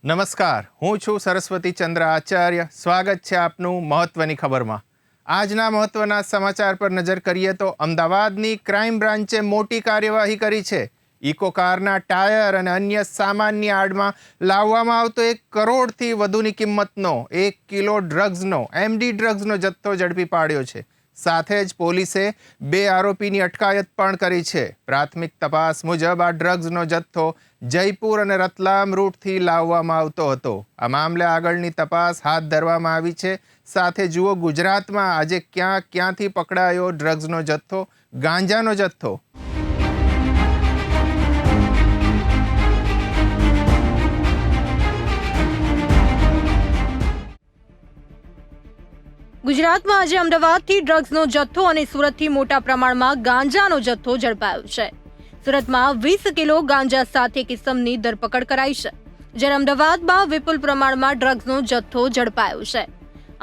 નમસ્કાર, હું છું સરસ્વતી ચંદ્ર આચાર્ય. સ્વાગત છે આપનું મહત્વની ખબરમાં. આજના મહત્વના સમાચાર પર નજર કરીએ તો અમદાવાદની ક્રાઇમ બ્રાન્ચે મોટી કાર્યવાહી કરી છે. ઇકો કારના ટાયર અને અન્ય સામાનની આડમાં લાવવામાં આવતો 1 કરોડથી વધુની કિંમતનો 1 કિલો ડ્રગ્સનો MD ડ્રગ્સનો જથ્થો ઝડપી પાડ્યો છે. સાથે જ પોલીસે 2 આરોપીની અટકાયત પણ કરી છે. પ્રાથમિક તપાસ મુજબ આ ડ્રગ્સનો જથ્થો જયપુર અને રતલામ રૂટથી લાવવામાં આવતો હતો. આ મામલે આગળની તપાસ હાથ ધરવામાં આવી છે. સાથે જુઓ ગુજરાતમાં આજે ક્યાંથી પકડાયો ડ્રગ્સનો જથ્થો, ગાંજાનો જથ્થો. ગુજરાતમાં આજે અમદાવાદથી ડ્રગ્સનો જથ્થો અને સુરતથી મોટા પ્રમાણમાં ગાંજાનો જથ્થો ઝડપાયો છે. સુરતમાં 20 કિલો ગાંજા સાથે કિસમની ધરપકડ કરાઈ છે, જ્યારે અમદાવાદમાં વિપુલ પ્રમાણમાં ડ્રગ્સનો જથ્થો ઝડપાયો છે.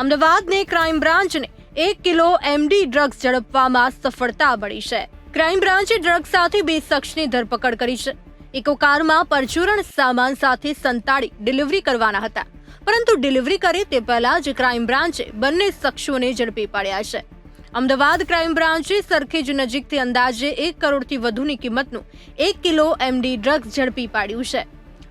અમદાવાદની ક્રાઇમ બ્રાન્ચને 1 કિલો MD ડ્રગ્સ ઝડપવામાં સફળતા મળી છે. ક્રાઇમ બ્રાન્ચે ડ્રગ્સ સાથે 2 શખ્સની ધરપકડ કરી છે. ઇકો કારમાં પરચુરણ સામાન સાથે સંતાડી ડિલિવરી કરવાના હતા, પરંતુ ડિલિવરી કરે તે પહેલા જ ક્રાઇમ બ્રાન્ચે બંને શખ્સોને ઝડપી પાડ્યા છે. અમદાવાદ ક્રાઇમ બ્રાન્ચે સરખેજ નજીકથી અંદાજે 1 કરોડથી વધુની કિંમતનું 1 કિલો MD ડ્રગ્સ ઝડપી પાડ્યું છે.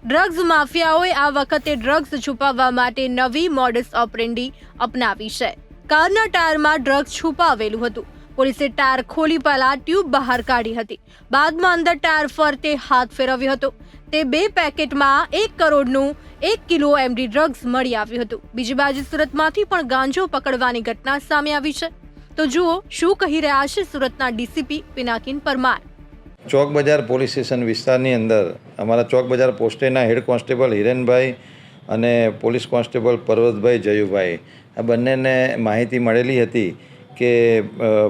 ડ્રગ્સ માફિયાઓએ આ વખતે ડ્રગ્સ છુપાવવા માટે નવી મોડસ ઓપરેન્ડી અપનાવી છે. કારના ટાયરમાં ડ્રગ્સ છુપાવેલું હતું. પોલીસે ટાયર ખોલી પહેલા ટ્યુબ બહાર કાઢી હતી. બાદમાં અંદર ટાયર ફરતે હાથ ફેરવ્યો હતો. તે 2 પેકેટમાં 1 કરોડનું 1 કિલો MD ડ્રગ્સ મળી આવ્યું હતું. બીજી બાજુ સુરતમાંથી પણ ગાંજો પકડવાની ઘટના સામે આવી છે. તો જુઓ શું કહી રહ્યા છે સુરતના ડીસીપી પિનાકીન પરમાર. ચોક બજાર પોલીસ સ્ટેશન વિસ્તારની અંદર અમારા ચોક બજાર પોસ્ટેના હેડ કોન્સ્ટેબલ હિરેનભાઈ અને પોલીસ કોન્સ્ટેબલ પર્વતભાઈ જયુભાઈ આ બંનેને માહિતી મળેલી હતી કે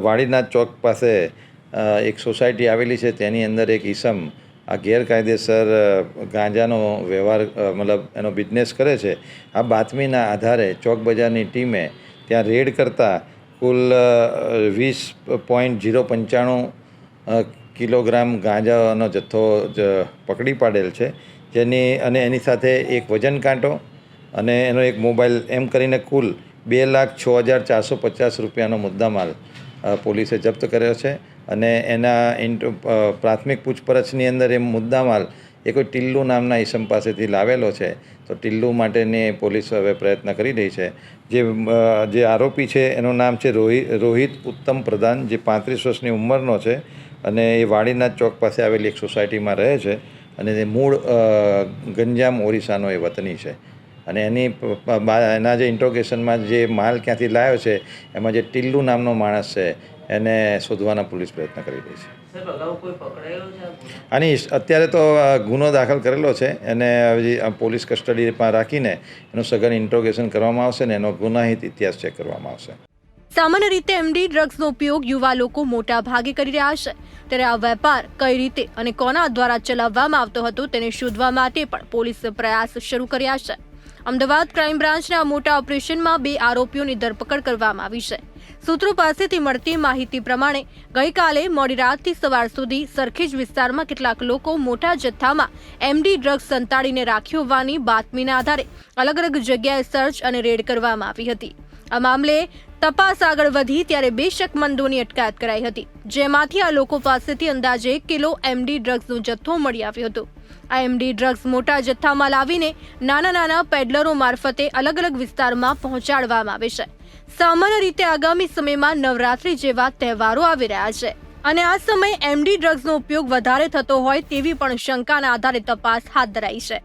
વાડીનાથ ચોક પાસે એક સોસાયટી આવેલી છે, તેની અંદર એક ઈસમ આ ગેરકાયદેસર ગાંજાનો વ્યવહાર મતલબ એનો બિઝનેસ કરે છે. આ બાતમીના આધારે ચોક બજારની ટીમે ત્યાં રેડ કરતાં કુલ 20.095 કિલોગ્રામ ગાંજાનો જથ્થો પકડી પાડેલ છે, એની સાથે એક વજન કાંટો અને એનો એક મોબાઈલ, એમ કરીને કુલ 2,06,450 રૂપિયાનો મુદ્દામાલ પોલીસે જપ્ત કર્યો છે. અને એના પ્રાથમિક પૂછપરછની અંદર એ મુદ્દામાલ એ કોઈ ટિલ્લુ નામના ઈસમ પાસેથી લાવેલો છે. તો ટિલ્લુ માટેની પોલીસ હવે પ્રયત્ન કરી રહી છે. જે આરોપી છે એનું નામ છે રોહિત ઉત્તમ પ્રધાન, જે 35 વર્ષની ઉંમરનો છે અને એ વાડીનાથ ચોક પાસે આવેલી એક સોસાયટીમાં રહે છે અને એ મૂળ ગંજામ ઓરિસ્સાનો એ વતની છે. અને એના જે ઇન્ટ્રોગેશનમાં જે માલ ક્યાંથી લાવ્યો છે એમાં જે ટિલ્લુ નામનો માણસ છે એને શોધવાના પોલીસ પ્રયત્ન કરી રહી છે. આની અત્યારે તો ગુનો દાખલ કરેલો છે, એને પોલીસ કસ્ટડીમાં રાખીને એનું સઘન ઇન્ટ્રોગેશન કરવામાં આવશે ને એનો ગુનાહિત ઇતિહાસ ચેક કરવામાં આવશે. સામાન્ય રીતે MD ડ્રગ્સનો ઉપયોગ યુવા લોકો મોટા ભાગે કરી રહ્યા છે, ત્યારે આ વેપાર કઈ રીતે અને કોના દ્વારા ચલાવવામાં આવતો હતો તેને શોધવા માટે પણ પોલીસે પ્રયાસ શરૂ કર્યા છે. અમદાવાદ ક્રાઇમ બ્રાન્ચના મોટા ઓપરેશનમાં 2 આરોપીઓની ધરપકડ કરવામાં આવી છે. સૂત્રો પાસેથી મળતી માહિતી પ્રમાણે ગઈકાલે મોડી રાતથી સવાર સુધી સરખેજ વિસ્તારમાં કેટલાક લોકો મોટા જથ્થામાં MD ડ્રગ્સ સંતાડીને રાખ્યો હોવાની બાતમીના આધારે અલગ અલગ જગ્યાએ સર્ચ અને રેડ કરવામાં આવી હતી. આ મામલે તપાસ આગળ વધી ત્યારે 2 શકમંદોની અટકાયત કરાઈ હતી, જેમાંથી આ લોકો પાસેથી અંદાજે 1 કિલો MD ડ્રગ્સનો જથ્થો મળી આવ્યો હતો. આ MD ડ્રગ્સ મોટા જથ્થામાં લાવીને નાના પેડલરો મારફતે અલગ અલગ વિસ્તારમાં પહોંચાડવામાં આવે છે. સામાન્ય રીતે આગામી સમયમાં નવરાત્રી જેવા તહેવારો આવી રહ્યા છે અને આ સમયે MD ડ્રગ્સનો ઉપયોગ વધારે થતો હોય તેવી પણ શંકાના આધારે તપાસ હાથ ધરાઈ છે.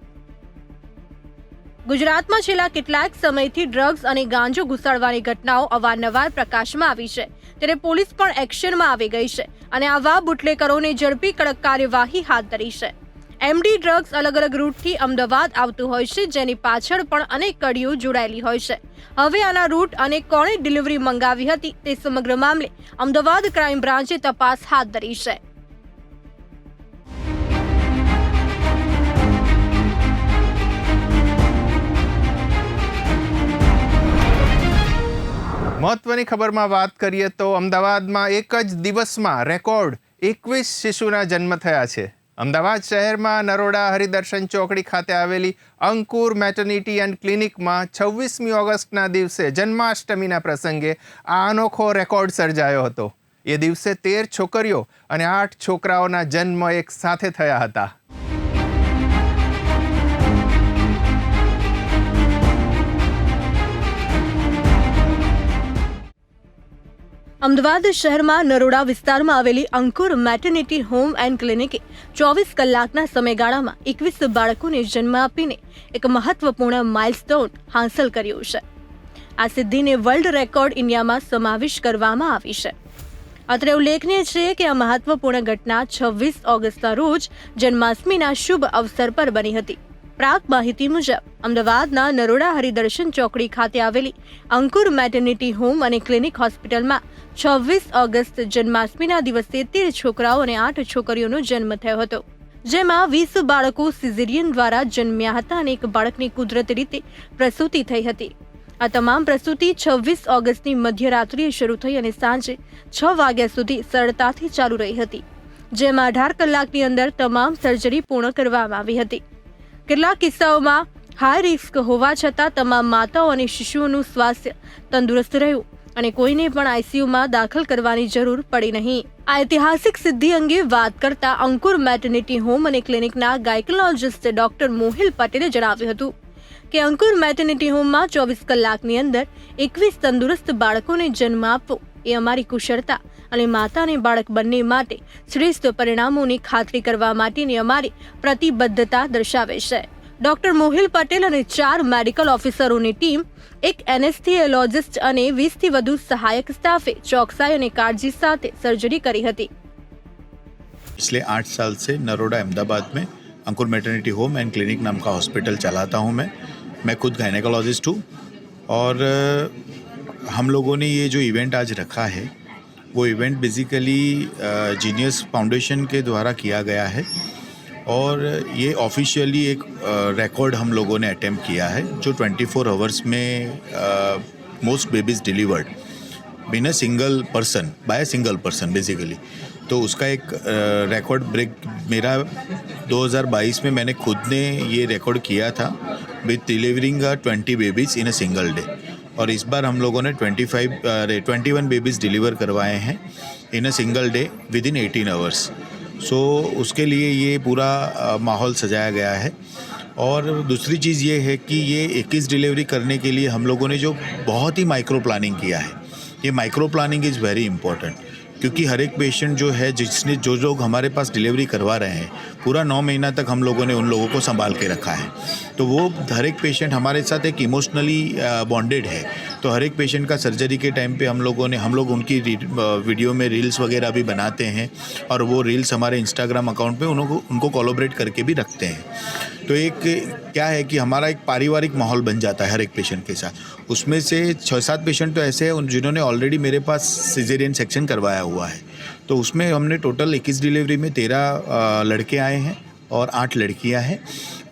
ગુજરાતમાં છેલ્લા કેટલાક સમયથી ડ્રગ્સ અને ગાંજો ઘુસાડવાની ઘટનાઓ અવારનવાર પ્રકાશમાં આવી છે, ત્યારે પોલીસ પણ એક્શનમાં આવી ગઈ છે અને આવા બુટલેકરોને ઝડપી કડક કાર્યવાહી હાથ ધરી છે. MD ડ્રગ્સ અલગ અલગ રૂટથી અમદાવાદ આવતું હોય છે, જેની પાછળ પણ અનેક કડીઓ જોડાયેલી હોય છે. હવે આના રૂટ અને કોણે ડિલિવરી મંગાવી હતી તે સમગ્ર મામલે અમદાવાદ ક્રાઇમ બ્રાન્ચે તપાસ હાથ ધરી છે. મહત્વની ખબરમાં વાત કરીએ તો અમદાવાદમાં એક જ દિવસમાં રેકોર્ડ 21 શિશુના જન્મ થયા છે. અમદાવાદ શહેરમાં નરોડા હરિદર્શન ચોકડી ખાતે આવેલી અંકુર મેટર્નિટી એન્ડ ક્લિનિકમાં 26મી ઓગસ્ટના દિવસે જન્માષ્ટમીના પ્રસંગે આ અનોખો રેકોર્ડ સર્જાયો હતો. એ દિવસે 13 છોકરીઓ અને 8 છોકરાઓના જન્મ એક સાથે થયા હતા. અમદાવાદ શહેરમાં નરોડા વિસ્તારમાં આવેલી અંકુર મેટર્નિટી હોમ એન્ડ ક્લિનિકે 24 કલાકના સમયગાળામાં 21 બાળકોને જન્મ આપીને એક મહત્વપૂર્ણ માઇલસ્ટોન હાંસલ કર્યું છે. આ સિદ્ધિને વર્લ્ડ રેકોર્ડ ઇન્ડિયામાં સમાવેશ કરવામાં આવી છે. અત્રે ઉલ્લેખનીય છે કે આ મહત્વપૂર્ણ ઘટના 26 ઓગસ્ટના રોજ જન્માષ્ટમીના શુભ અવસર પર બની હતી. પ્રાપ્ત માહિતી મુજબ અમદાવાદના નરોડા હરિદર્શન ચોકડી ખાતે આવેલી અંકુર મેટર્નિટી હોમ અને ક્લિનિક હોસ્પિટલમાં 26 ઓગસ્ટ જન્માષ્ટમીના દિવસે 13 છોકરાઓ અને 8 છોકરીઓનો જન્મ થયો હતો, જેમાં 20 બાળકો સિઝેરિયન દ્વારા જન્મ્યા હતા અને એક બાળકની કુદરતી રીતે પ્રસૂતિ થઈ હતી. આ તમામ પ્રસૂતિ 26 ઓગસ્ટની મધ્યરાત્રિએ શરૂ થઈ અને સાંજે 6 વાગ્યા સુધી સરળતાથી ચાલુ રહી હતી, જેમાં 18 કલાકની અંદર તમામ સર્જરી પૂર્ણ કરવામાં આવી હતી. કેટલાક કિસ્સાઓમાં હાઈ રિસ્ક હોવા છતાં તમામ માતાઓ અને શિશુઓનું સ્વાસ્થ્ય તંદુરસ્ત રહ્યું અને કોઈને પણ આઈસીયુમાં દાખલ કરવાની જરૂર પડી નહીં. આ ઐતિહાસિક સિદ્ધિ અંગે વાત કરતા અંકુર મેટર્નિટી હોમ અને ક્લિનિકના ગાયકોલોજિસ્ટ ડોક્ટર મોહિલ પટેલે જણાવ્યું હતું કે અંકુર મેટર્નિટી હોમમાં 24 કલાકની અંદર 21 તંદુરસ્ત બાળકોને જન્મ આપવો એ અમારી કુશળતા અને માતા અને બાળક બંને માટે શ્રેષ્ઠ પરિણામોની ખાતરી કરવા માટેની અમારી પ્રતિબદ્ધતા દર્શાવે છે. ડોક્ટર મોહિલ પટેલ અને 4 મેડિકલ ઓફિસરોની ટીમ, એક એનેસ્થિયોલોજિસ્ટ અને 20થી વધુ સહાયક સ્ટાફે ચોકસાઈ અને काळजी સાથે સર્જરી કરી હતી. पिछले 8 साल से नरोडा अहमदाबाद में अंकुर मैटरनिटी होम एंड क्लिनिक नाम का हॉस्पिटल चलाता हूँ मैं खुद गायनेकोलॉजिस्ट हूँ और हम लोगों ने ये जो इवेंट आज रखा है वो इवेंट बेसिकली जीनियस फाउंडेशन के द्वारा किया गया है और ये ऑफिशियली एक रिकॉर्ड हम लोगों ने अटेम्प्ट किया है जो 24 आवर्स में most babies delivered been a single person by a single person basically. तो उसका एक रिकॉर्ड ब्रेक मेरा 2022 में मैंने खुद ने ये रिकॉर्ड किया था with delivering 20 babies in a single day और इस बार हम लोगों ने 21 बेबीज़ डिलीवर करवाए हैं in a single day within 18 hours. So उसके लिए ये पूरा माहौल सजाया गया है. और दूसरी चीज़ ये है कि ये 21 डिलीवरी करने के लिए हम लोगों ने जो बहुत ही माइक्रो प्लानिंग किया है, ये micro planning is very important क्योंकि हर एक पेशेंट जो है जिसने जो लोग हमारे पास डिलीवरी करवा रहे हैं पूरा 9 महीना तक हम लोगों ने उन लोगों को संभाल के रखा है. तो वो हर एक पेशेंट हमारे साथ एक इमोशनली बॉन्डेड है. तो हर एक पेशेंट का सर्जरी के टाइम पे हम लोग उनकी वीडियो में रील्स वगैरह भी बनाते हैं और वो रील्स हमारे इंस्टाग्राम अकाउंट पे उनको कोलैबोरेट करके भी रखते हैं. तो एक क्या है कि हमारा एक पारिवारिक माहौल बन जाता है हर एक पेशेंट के साथ. उसमें से 6-7 पेशेंट तो ऐसे हैं जिन्होंने ऑलरेडी मेरे पास सिजेरियन सेक्शन करवाया हुआ है. तो उसमें हमने टोटल 21 डिलीवरी में 13 लड़के आए हैं और 8 लड़कियां हैं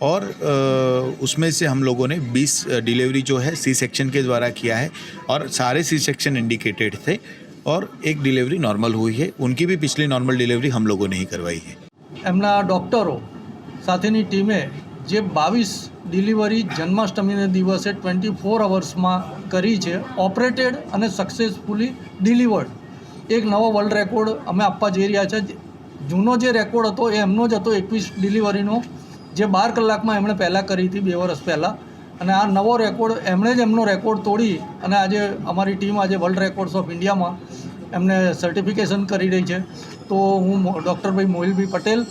और उसमें से हम लोगों ने 20 डिलीवरी जो है सी सेक्शन के द्वारा किया है और सारे सी सेक्शन इंडिकेटेड थे और एक डिलीवरी नॉर्मल हुई है. उनकी भी पिछली नॉर्मल डिलीवरी हम लोगों ने ही करवाई है. એમના ડૉક્ટરો સાથેની ટીમે જે 22 ડિલિવરી જન્માષ્ટમીના દિવસે 24 અવર્સમાં કરી છે, ઓપરેટેડ અને સક્સેસફુલી ડિલિવર્ડ. એક નવો વર્લ્ડ રેકોર્ડ અમે આપવા જઈ રહ્યા છે. જૂનો જે રેકોર્ડ હતો એ એમનો જ હતો 21 ડિલિવરીનો, જે 12 કલાકમાં એમણે પહેલાં કરી હતી 2 વર્ષ પહેલાં. અને આ નવો રેકોર્ડ એમણે જ એમનો રેકોર્ડ તોડી અને આજે અમારી ટીમ આજે વર્લ્ડ રેકોર્ડ્સ ઓફ ઇન્ડિયામાં એમને સર્ટિફિકેશન કરી રહી છે. તો હું ડૉક્ટરભાઈ મોહિલભાઈ પટેલ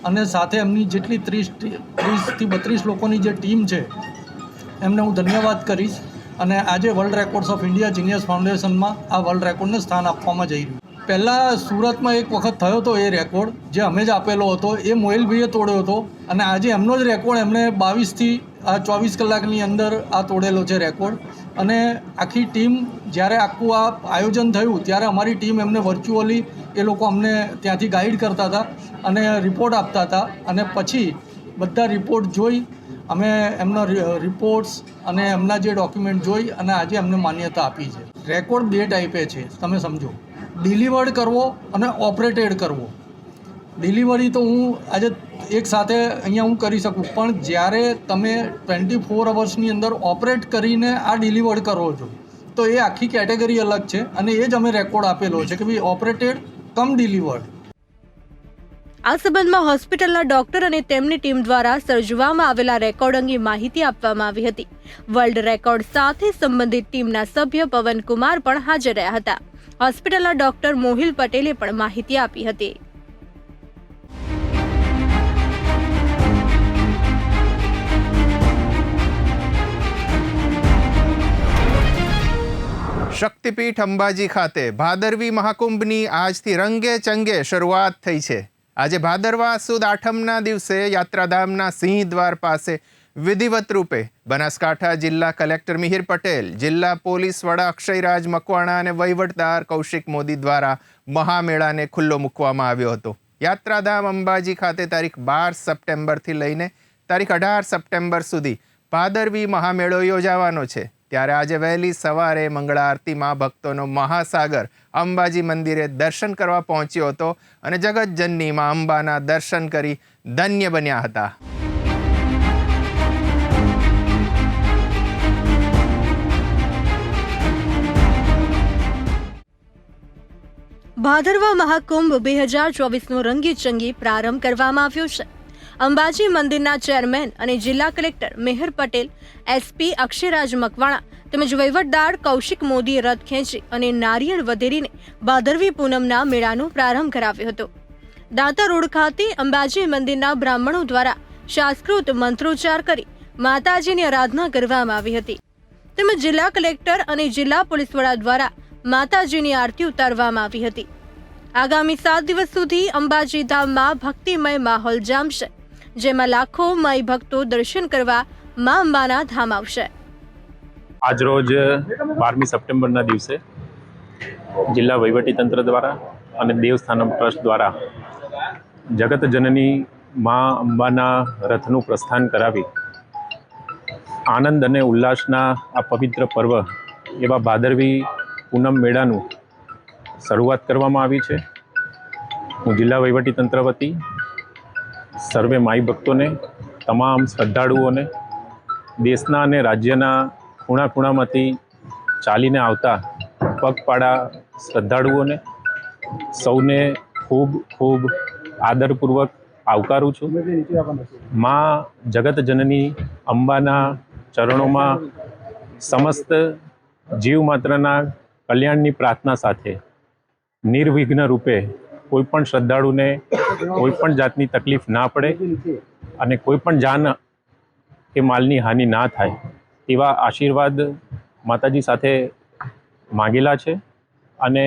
અને સાથે એમની જેટલી 30થી 32 લોકોની જે ટીમ છે એમને હું ધન્યવાદ કરીશ. અને આજે world records of India genius ફાઉન્ડેશનમાં આ વર્લ્ડ રેકોર્ડને સ્થાન આપવામાં જઈ રહ્યું. પહેલાં સુરતમાં એક વખત થયો હતો એ રેકોર્ડ, જે અમે જ આપેલો હતો, એ મોહિલભાઈએ તોડ્યો હતો અને આજે એમનો જ રેકોર્ડ એમણે 22થી 24 કલાકની અંદર આ તોડેલો છે રેકોર્ડ. અને આખી ટીમ જ્યારે આખું આ આયોજન થયું ત્યારે અમારી ટીમ એમને વર્ચ્યુઅલી એ લોકો અમને ત્યાંથી ગાઈડ કરતા હતા અને રિપોર્ટ આપતા હતા અને પછી બધા રિપોર્ટ જોઈ અમે એમના રિપોર્ટ્સ અને એમના જે ડોક્યુમેન્ટ જોઈ અને આજે અમને માન્યતા આપી છે. રેકોર્ડ 2 ટાઈપે છે, તમે સમજો. ડિલિવર્ડ કરવો અને ઓપરેટેડ કરવો. ડિલિવરી તો હું આજે એક સાથે અહીંયા હું કરી શકું, પણ જ્યારે તમે 24 અવર્સની અંદર ઓપરેટ કરીને આ ડિલિવર્ડ કરો છો તો એ આખી કેટેગરી અલગ છે, અને એ જ અમે રેકોર્ડ આપેલો છે કે ભાઈ ઓપરેટેડ કમ ડિલિવર્ડ. આ સંબંધમાં હોસ્પિટલના ડોક્ટર અને તેમની ટીમ દ્વારા સર્જવામાં આવેલા રેકોર્ડ અંગે માહિતી આપવામાં આવી હતી. વર્લ્ડ રેકોર્ડ સાથે સંબંધિત ટીમના સભ્ય પવનકુમાર પણ હાજર રહ્યા હતા. હોસ્પિટલના ડોક્ટર મોહિલ પટેલે પણ માહિતી આપી હતી. શક્તિપીઠ અંબાજી ખાતે ભાદરવી મહાકુંભની આજથી રંગે ચંગે શરૂઆત થઈ છે. આજે ભાદરવા સુદ આઠમના દિવસે યાત્રાધામના સિંહ દ્વાર પાસે વિધિવત રૂપે બનાસકાંઠા જિલ્લા કલેક્ટર મિહિર પટેલ, જિલ્લા પોલીસ વડા અક્ષયરાજ મકવાણા અને વહીવટદાર કૌશિક મોદી દ્વારા મહામેળાને ખુલ્લો મૂકવામાં આવ્યો હતો. યાત્રાધામ અંબાજી ખાતે તારીખ 12 સપ્ટેમ્બરથી લઈને તારીખ 18 સપ્ટેમ્બર સુધી ભાદરવી મહામેળો યોજાવાનો છે. ત્યારે આજે વહેલી સવારે મંગળા આરતીમાં ભક્તોનો મહાસાગર અંબાજી મંદિરે દર્શન કરવા પહોંચ્યો હતો અને જગતજનની માં અંબાના દર્શન કરી ધન્ય બન્યા હતા. ભાદરવા મહાકુંભ 2024નો રંગીચંગી પ્રારંભ કરવામાં આવ્યો છે. અંબાજી મંદિરના ચેરમેન અને જિલ્લા કલેક્ટર મિહિર પટેલ, એસપી અક્ષયરાજ મકવાણા તેમજ વહીવટદાર કૌશિક મોદીએ રથ ખેંચી અને નારિયેળ વધેરીને ભાદરવી પૂનમના મેળાનો પ્રારંભ કરાવ્યો હતો. દાંતા રોડ ખાતે અંબાજી મંદિરના બ્રાહ્મણો દ્વારા શાસ્ત્રોક્ત મંત્રોચ્ચાર કરી માતાજીની આરાધના કરવામાં આવી હતી. તેમજ જિલ્લા કલેક્ટર અને જિલ્લા પોલીસ વડા દ્વારા માતાજીની આરતી ઉતારવામાં આવી હતી. આગામી 7 દિવસ સુધી અંબાજી ધામમાં ભક્તિમય માહોલ જામશે, જેમાં લાખો માઈ ભક્તો દર્શન કરવા મા અંબાના ધામ આવશે. આજરોજ 12મી સપ્ટેમ્બરના દિવસે જિલ્લા વહીવટીતંત્ર દ્વારા અને દેવસ્થાનમ ટ્રસ્ટ દ્વારા જગત જનની મા અંબાના રથનું પ્રસ્થાન કરાવી આનંદ અને ઉલ્લાસના આ પવિત્ર પર્વ એવા ભાદરવી પૂનમ મેળાનું શરૂઆત કરવામાં આવી છે. હું જિલ્લા વહીવટીતંત્ર વતી સર્વે માઈ ભક્તોને, તમામ શ્રદ્ધાળુઓને, દેશના અને રાજ્યના ખૂણા ખૂણામાંથી ચાલીને આવતા પગપાળા શ્રદ્ધાળુઓને સૌને ખૂબ ખૂબ આદરપૂર્વક આવકારું છું. મા જગત જનની અંબાના ચરણોમાં સમસ્ત જીવ માત્રના કલ્યાણની પ્રાર્થના સાથે નિર્વિઘ્ન રૂપે કોઈ પણ શ્રદ્ધાળુને કોઈ પણ જાતની તકલીફ ના પડે અને કોઈ પણ જાન કે માલની હાનિ ના થાય તેવા આશીર્વાદ માતાજી સાથે માંગેલા છે. અને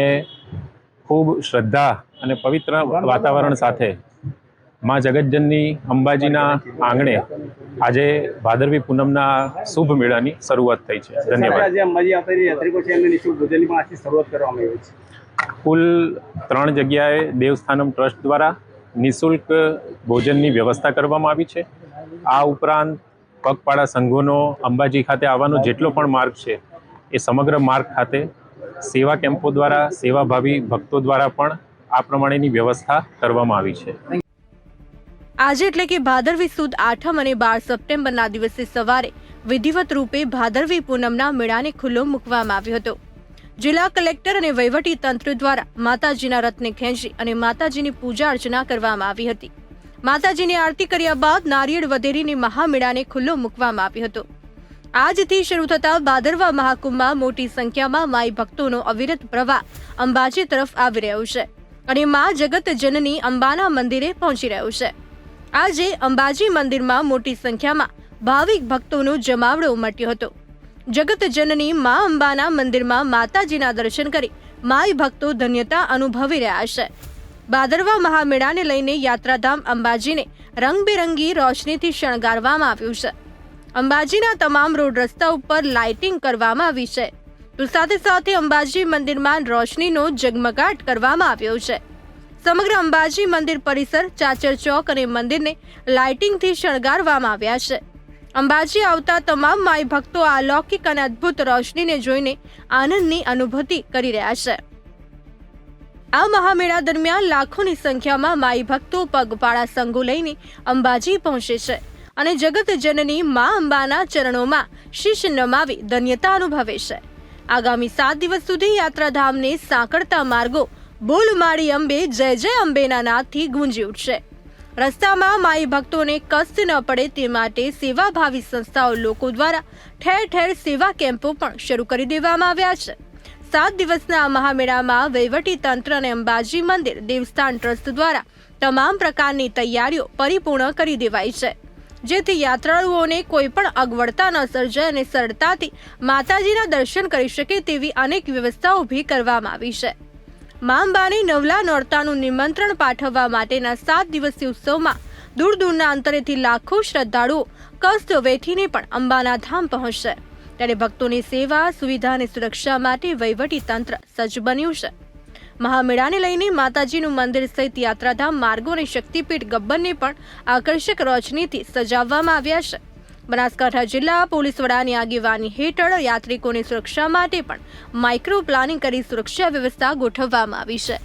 ખૂબ શ્રદ્ધા અને પવિત્ર વાતાવરણ સાથે મા જગતજનની અંબાજીના આંગણે આજે ભાદરવી પૂનમના શુભ મેળાની શરૂઆત થઈ છે. ધન્યવાદ. કુલ 3 જગ્યાએ દેવસ્થાનમ ટ્રસ્ટ દ્વારા નિઃશુલ્ક ભોજનની વ્યવસ્થા કરવામાં આવી છે. આ ઉપરાંત પગપાળા સંઘોનો અંબાજી ખાતે આવવાનો જેટલો પણ માર્ગ છે એ સમગ્ર માર્ગ ખાતે સેવા કેમ્પો દ્વારા, સેવાભાવી ભક્તો દ્વારા પણ આ પ્રમાણેની વ્યવસ્થા કરવામાં આવી છે. આજે એટલે કે ભાદરવી સુદ આઠમ અને 12 સપ્ટેમ્બરના દિવસે સવારે વિધિવત રૂપે ભાદરવી પૂનમના મેળાને ખુલ્લો મૂકવામાં આવ્યો હતો. જિલ્લા કલેક્ટર અને વહીવટી તંત્ર દ્વારા માતાજીના રથને ખેંચી અને માતાજીની પૂજા અર્ચના કરવામાં આવી હતી. માતાજીની આરતી કર્યા બાદ નારિયેળ વધેરીને મહામેળાને ખુલ્લો મૂકવામાં આવ્યો હતો. આજથી શરૂ થતા ભાદરવા મહાકુંભમાં મોટી સંખ્યામાં માઈ ભક્તોનો અવિરત પ્રવાહ અંબાજી તરફ આવી રહ્યો છે અને મા જગત જનની અંબાના મંદિરે પહોંચી રહ્યો છે. આજે અંબાજી મંદિરમાં મોટી સંખ્યામાં ભાવિક ભક્તોનો જમાવડો ઉમટ્યો હતો. જગત જનની મા અંબાના મંદિરમાં માતાજીના દર્શન કરી માઈ ભક્તો ધન્યતા અનુભવી રહ્યા છે. ભાદરવા મહામેળાને લઈને યાત્રાધામ અંબાજીને રંગબેરંગી રોશનીથી શણગારવામાં આવ્યું છે. અંબાજીના તમામ રોડ રસ્તા ઉપર લાઇટિંગ કરવામાં આવી છે. તો સાથે સાથે અંબાજી મંદિરમાં રોશનીનો જગમગાટ કરવામાં આવ્યો છે. સમગ્ર અંબાજી મંદિર પરિસર, ચાચર ચોક અને મંદિરને લાઇટિંગથી શણગારવામાં આવ્યા છે. અંબાજી આવતા તમામ માઈ ભક્તો આ અલૌકિક અને અદ્ભુત રોશનીને જોઈને આનંદની અનુભૂતિ કરી રહ્યા છે. આ મહામેળા દરમિયાન લાખોની સંખ્યામાં માઈ ભક્તો પગપાળા સંઘો લઈને અંબાજી પહોંચે છે અને જગત જનની મા અંબાના ચરણોમાં શીશ નમાવી ધન્યતા અનુભવે છે. આગામી 7 દિવસ સુધી યાત્રાધામને સાંકળતા માર્ગો બોલ માડી અંબે જય જય અંબેના નાદથી ગુંજી ઉઠશે. રસ્તામાં માઈ ભક્તોને કષ્ટ ન પડે તે માટે સેવાભાવી સંસ્થાઓ લોકો દ્વારા ઠેર ઠેર સેવા કેમ્પો પણ શરૂ કરી દેવામાં આવ્યા છે. 7 દિવસના આ મહામેળામાં વહીવટી તંત્ર અને અંબાજી મંદિર દેવસ્થાન ટ્રસ્ટ દ્વારા તમામ પ્રકારની તૈયારીઓ પરિપૂર્ણ કરી દેવાઈ છે, જેથી યાત્રાળુઓને કોઈ પણ અગવડતા ન સર્જાય અને સરળતાથી માતાજીના દર્શન કરી શકે તેવી અનેક વ્યવસ્થા ઊભી કરવામાં આવી છે. મા અંબાની નવલા નોરતાનું નિમંત્રણ પાઠવવા માટેના 7 દિવસીય ઉત્સવમાં દૂર દૂરના અંતરેથી લાખો શ્રદ્ધાળુઓ કષ્ટ વેઠીને પણ અંબાના ધામ પહોંચશે. ત્યારે ભક્તોની સેવા, સુવિધા અને સુરક્ષા માટે વહીવટી તંત્ર સજ્જ બન્યું છે. મહામેળાને લઈને માતાજીનું મંદિર સહિત યાત્રાધામ માર્ગો અને શક્તિપીઠ ગબ્બરને પણ આકર્ષક રોશનીથી સજાવવામાં આવ્યા છે. બનાસકાંઠા જિલ્લા પોલીસ વડાની આગેવાની હેઠળ યાત્રિકોની સુરક્ષા માટે પણ માઇક્રો પ્લાનિંગ કરી સુરક્ષા વ્યવસ્થા ગોઠવવામાં આવી છે.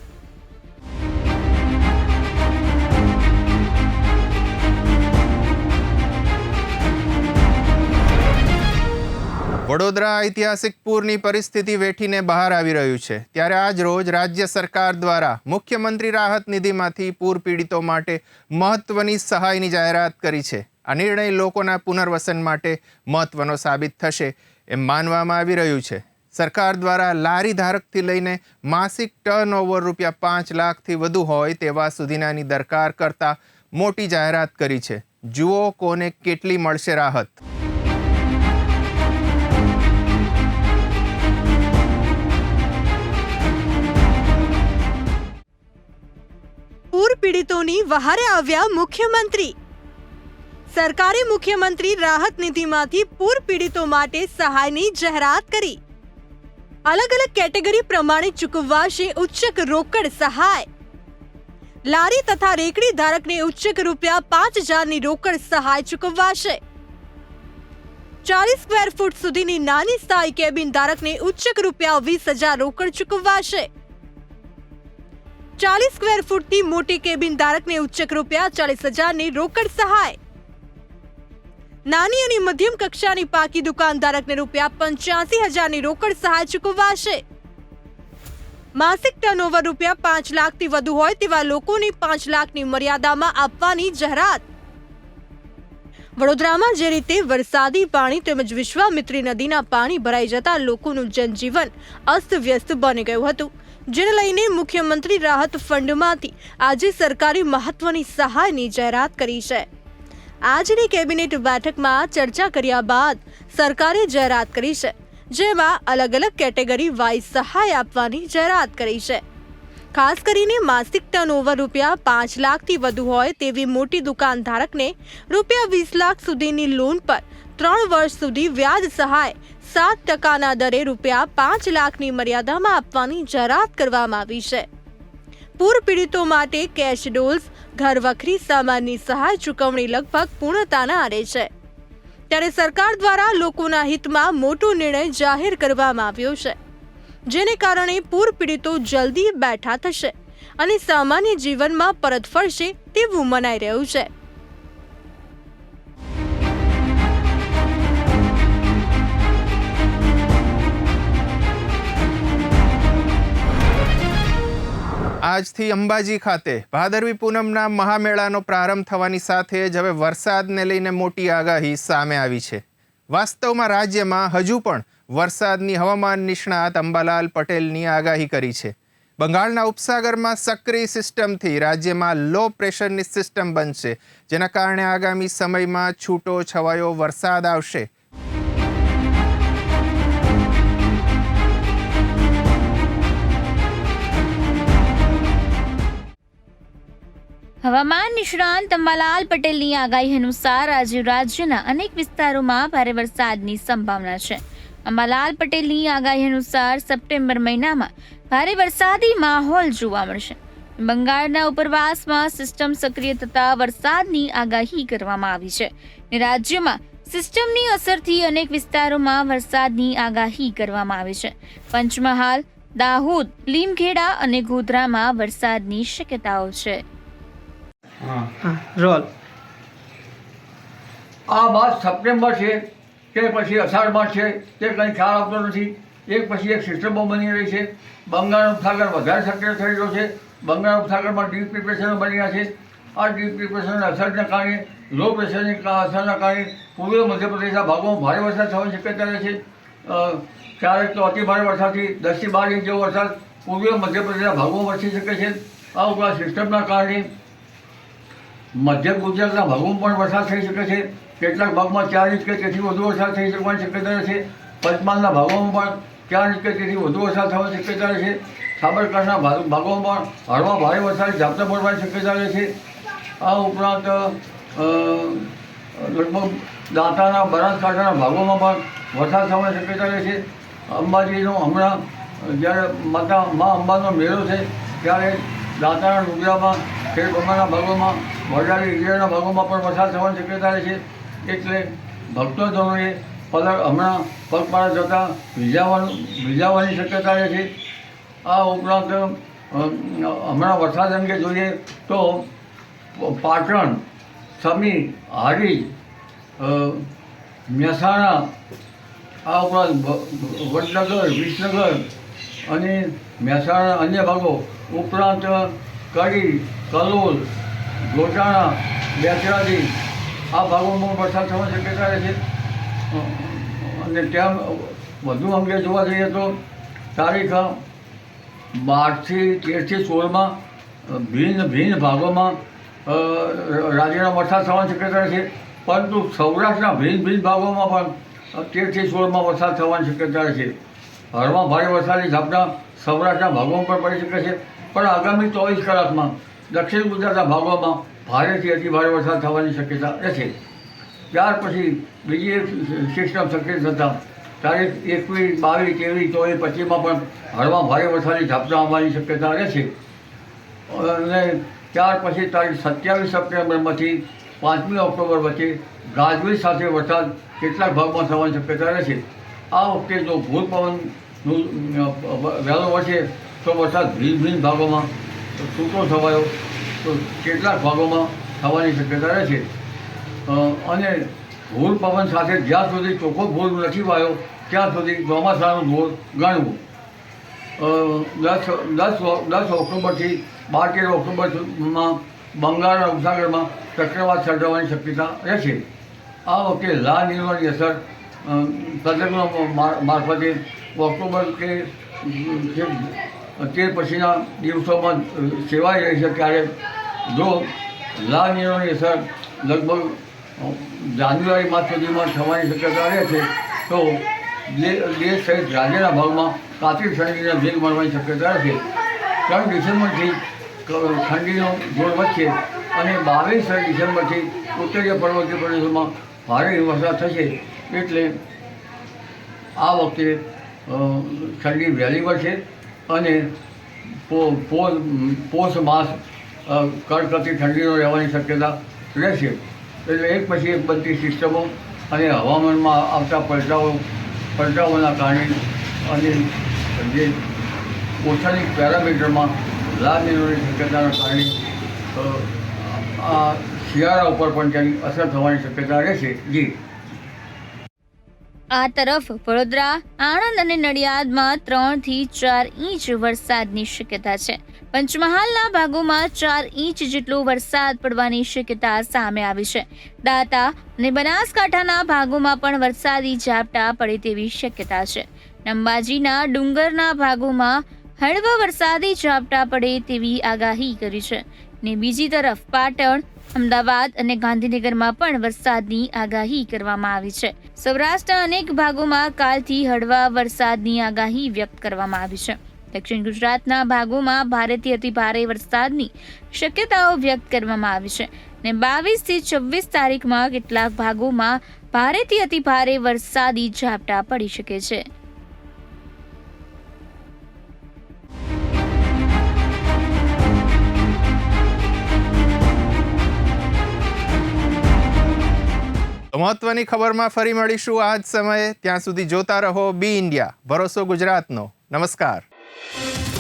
વડોદરા ઐતિહાસિક પૂરની પરિસ્થિતિ વેઠીને બહાર આવી રહ્યું છે. ત્યારે આજ રોજ રાજ્ય સરકાર દ્વારા મુખ્યમંત્રી રાહત નિધિમાંથી પૂર પીડિતો માટે મહત્વની સહાયની જાહેરાત કરી છે. આ નિર્ણય લોકોના પુનર્વસન માટે મહત્વનો સાબિત થશે એમ માનવામાં આવી રહ્યું છે. સરકાર દ્વારા લારી ધારકથી લઈને માસિક ટર્નઓવર ₹5 લાખથી વધુ હોય તેવા સુધીનાની દરકાર કરતા મોટી જાહેરાત કરી છે. જુઓ કોને કેટલી મળશે રાહત. પૂર પીડિતોની વહારે આવ્યા મુખ્યમંત્રી. સરકારે મુખ્યમંત્રી રાહત નિધિમાંથી પૂર પીડિતો માટે સહાયની જાહેરાત કરી. અલગ અલગ કેટેગરી પ્રમાણે ચૂકવાશે ઉચ્ચક રોકડ સહાય. લારી તથા રેકડી ધારકને ઉચ્ચક ₹5,000ની રોકડ સહાય ચૂકવાશે. 40 સ્ક્વેર ફૂટ સુધીની નાની સ્થાયી કેબિન ધારકને ઉચ્ચક ₹20,000 રોકડ ચૂકવાશે. 40 સ્ક્વેર ફૂટથી મોટી કેબિન ધારકને ઉચ્ચક ₹40,000ની રોકડ સહાય. નાની અને મધ્યમ કક્ષાની પાકી દુકાન ધારકને ₹85,000ની રોકડ સહાય ચૂકવાશે. માસિક ટર્નઓવર ₹5 લાખથી વધુ હોય તેવા લોકોને 5 લાખની મર્યાદામાં આપવાની જાહેરાત. વડોદરામાં જે રીતે વરસાદી પાણી તેમજ વિશ્વામિત્રી નદીના પાણી ભરાઈ જતા લોકોનું જનજીવન અસ્તવ્યસ્ત બની ગયું હતું, જેને લઈને મુખ્યમંત્રી રાહત ફંડમાંથી આજે સરકારે મહત્વની સહાયની જાહેરાત કરી છે. આજની કેબિનેટ બેઠકમાં ચર્ચા કર્યા બાદ સરકારે જાહેરાત કરી છે, જેમાં અલગ અલગ કેટેગરી વાઇઝ સહાય આપવાની જાહેરાત કરી છે. ખાસ કરીને માસિક ટર્નઓવર ₹5 લાખથી વધુ હોય તેવી મોટી દુકાન ધારકને ₹20 લાખ સુધીની લોન પર 3 વર્ષ સુધી વ્યાજ સહાય 7% દરે ₹5 લાખની મર્યાદામાં આપવાની જાહેરાત કરવામાં આવી છે. પૂર પીડિતો માટે કેશ ડોલ્સ, ઘર વખરી સામાનની સહાય ચૂકવણી લગભગ પૂર્ણતાના આરે છે. ત્યારે સરકાર દ્વારા લોકોના હિતમાં મોટો નિર્ણય જાહેર કરવામાં આવ્યો છે, જેને કારણે પૂર પીડિતો જલ્દી બેઠા થશે અને સામાન્ય જીવનમાં પરત ફરશે તેવું મનાઈ રહ્યું છે. આજથી અંબાજી ખાતે ભાદરવી પૂનમના મહામેળાનો પ્રારંભ થવાની સાથે જ હવે વરસાદને લઈને મોટી આગાહી સામે આવી છે. વાસ્તવમાં રાજ્યમાં હજુ પણ વરસાદની હવામાન નિષ્ણાત અંબાલાલ પટેલની આગાહી કરી છે. બંગાળના ઉપસાગરમાં સક્રિય સિસ્ટમથી રાજ્યમાં લો પ્રેશરની સિસ્ટમ બનશે, જેના કારણે આગામી સમયમાં છૂટો છવાયો વરસાદ આવશે. હવામાન નિષ્ણાંત અંબાલાલ પટેલની આગાહી અનુસાર આજે રાજ્યના અનેક વિસ્તારોમાં ભારે વરસાદની સંભાવના છે. અંબાલાલ પટેલની આગાહી અનુસાર સપ્ટેમ્બર મહિનામાં ભારે વરસાદી માહોલ જોવા મળશે. બંગાળના ઉપરવાસમાં સિસ્ટમ સક્રિય થતા વરસાદની આગાહી કરવામાં આવી છે. રાજ્યમાં સિસ્ટમની અસરથી અનેક વિસ્તારોમાં વરસાદની આગાહી કરવામાં આવી છે. પંચમહાલ, દાહોદ, લીમખેડા અને ગોધરામાં વરસાદની શક્યતાઓ છે. રોલ આ માસ સપ્ટેમ્બર છે કે પછી અષાઢ માસ છે તે કંઈ ખ્યાલ આવતો નથી. એક પછી એક સિસ્ટમો બની રહી છે. બંગાળ ઉપસાગર વધારે સક્રિય થઈ રહ્યો છે. બંગાળ ઉપસાગરમાં ડીપ ડિપ્રેશનો બની રહ્યા છે. આ ડીપ ડિપ્રેશનની અસરના કારણે લો પ્રેશરની અસરના કારણે પૂર્વ મધ્યપ્રદેશના ભાગોમાં ભારે વરસાદ થવાની શક્યતા રહે છે. ક્યારેક તો અતિ ભારે વરસાદથી 10 થી 12 ઇંચ જેવો વરસાદ પૂર્વ મધ્યપ્રદેશના ભાગોમાં વરસી શકે છે. આ ઉપરાંત સિસ્ટમના કારણે મધ્ય ગુજરાતના ભાગોમાં પણ વરસાદ થઈ શકે છે. કેટલાક ભાગમાં 4 ઇંચ કે તેથી વધુ વરસાદ થઈ શકવાની શક્યતા રહે છે. પંચમહાલના ભાગોમાં પણ 4 ઇંચ કે તેથી વધુ વરસાદ થવાની શક્યતા રહે છે. સાબરકાંઠાના ભાગોમાં પણ હળવા ભારે વરસાદ ઝાપટા પડવાની શક્યતા રહે છે. આ ઉપરાંત લગભગ દાંતાના બનાસકાંઠાના ભાગોમાં પણ વરસાદ થવાની શક્યતા રહે છે. અંબાજીનો હમણાં જ્યારે મા અંબાનો મેળો છે ત્યારે દાંતાના ડુંગરામાં ખેડબ્રહ્માના ભાગોમાં વરસાદી ઈડરના ભાગોમાં પણ વરસાદ થવાની શક્યતા રહે છે. એટલે ભક્તજનોએ હમણાં પગપાળા જતાં ભીજાવાની શક્યતા રહે છે. આ ઉપરાંત હમણાં વરસાદ અંગે જોઈએ તો પાટણ, સમી, હારીજ, મહેસાણા, આ ઉપરાંત વડનગર, વિસનગર અને મહેસાણા અન્ય ભાગો ઉપરાંત કડી, કલોલ, ગોટાણા, બેચરાજી આ ભાગોમાં વરસાદ થવાની શક્યતા રહે છે. અને ત્યાં વધુ અંગે જોવા જઈએ તો તારીખ 12 થી 13 થી 16માં ભિન્ન ભાગોમાં રાજ્યના વરસાદ થવાની શક્યતા રહે છે. પરંતુ સૌરાષ્ટ્રના ભિન્ન ભાગોમાં પણ 13 થી 16માં વરસાદ થવાની શક્યતા રહે છે. હળવા ભારે વરસાદી ઝાપટા સૌરાષ્ટ્રના ભાગોમાં પણ પડી શકે છે. પણ આગામી 24 કલાકમાં દક્ષિણ ગુજરાતના ભાગોમાં ભારેથી અતિ ભારે વરસાદ થવાની શક્યતા રહેશે. ત્યાર પછી બીજી એક સિસ્ટમ સક્રિય થતાં તારીખ 21, 22, 23, 24, 25માં પણ હળવા ભારે વરસાદી ઝાપટા આવવાની શક્યતા રહેશે. અને ત્યાર પછી તારીખ 27 સપ્ટેમ્બરમાંથી 5મી ઓક્ટોબર વચ્ચે ગાજવીજ સાથે વરસાદ કેટલાક ભાગમાં થવાની શક્યતા રહેશે. આ વખતે જો ભૂર પવનનું વહેલો વરસે તો વરસાદ ભિન્ન ભાગોમાં છૂટો થવાયો તો કેટલાક ભાગોમાં થવાની શક્યતા રહે છે. અને ભૂર પવન સાથે જ્યાં સુધી ચોખ્ખો ભૂર નથી વાયો ત્યાં સુધી ચોમાસાનું જોર ગણવું. 10 ઓક્ટોબરથી 12-13 ઓક્ટોબરમાં બંગાળના ઉપસાગરમાં ચક્રવાત સર્જાવાની શક્યતા રહેશે. આ વખતે લા નીનોની અસર તજજ્ઞો મારફતે ઓક્ટોબર કે તે પછીના દિવસોમાં સેવાઈ રહી છે. ત્યારે જો લા નીનોની અસર લગભગ જાન્યુઆરી માસ સુધીમાં થવાની શક્યતા રહે છે તો દેશ સહિત રાજ્યના ભાગમાં કાતિલ ઠંડીના વેગ મળવાની શક્યતા રહેશે. 3 ડિસેમ્બરથી ઠંડીનો જોર વધશે અને 22 ડિસેમ્બરથી ઉત્તરીય પર્વતીય પ્રદેશોમાં ભારે વરસાદ થશે. એટલે આ વખતે ઠંડી વહેલી વધશે અને પોષ માસ કડકડતી ઠંડીનો રહેવાની શક્યતા રહેશે. એટલે એક પછી એક બનતી સિસ્ટમો અને હવામાનમાં આવતા પલટાઓના કારણે અને જે ઓછાની પેરામીટરમાં લા નીનોની શક્યતાના કારણે આ શિયાળા ઉપર પણ તેની અસર થવાની શક્યતા રહેશે. જી. આ તરફ વડોદરા, આણંદ અને નડિયાદમાં 3 થી 4 ઇંચ વરસાદની શક્યતા છે. પંચમહાલના ભાગોમાં 4 ઇંચ જેટલો વરસાદ પડવાની શક્યતા સામે આવી છે. દાંતા અને બનાસકાંઠાના ભાગોમાં પણ વરસાદી ઝાપટા પડે તેવી શક્યતા છે. અંબાજીના ડુંગરના ભાગોમાં હળવા વરસાદી ઝાપટા પડે તેવી આગાહી કરી છે. ને બીજી તરફ પાટણ, અમદાવાદ અને ગાંધીનગરમાં પણ વરસાદની આગાહી કરવામાં આવી છે. સૌરાષ્ટ્રના અનેક ભાગોમાં કાલથી હળવા વરસાદની આગાહી વ્યક્ત કરવામાં આવી છે. દક્ષિણ ગુજરાતના ભાગોમાં ભારેથી અતિ ભારે વરસાદની શક્યતાઓ વ્યક્ત કરવામાં આવી છે. ને 22 થી 26 તારીખમાં કેટલાક ભાગોમાં ભારેથી અતિ ભારે વરસાદી ઝાપટા પડી શકે છે. મહત્વની ખબરમાં ફરી મળીશું આ જ સમયે. ત્યાં સુધી જોતા રહો બી ઇન્ડિયા, ભરોસો ગુજરાતનો. નમસ્કાર. છે.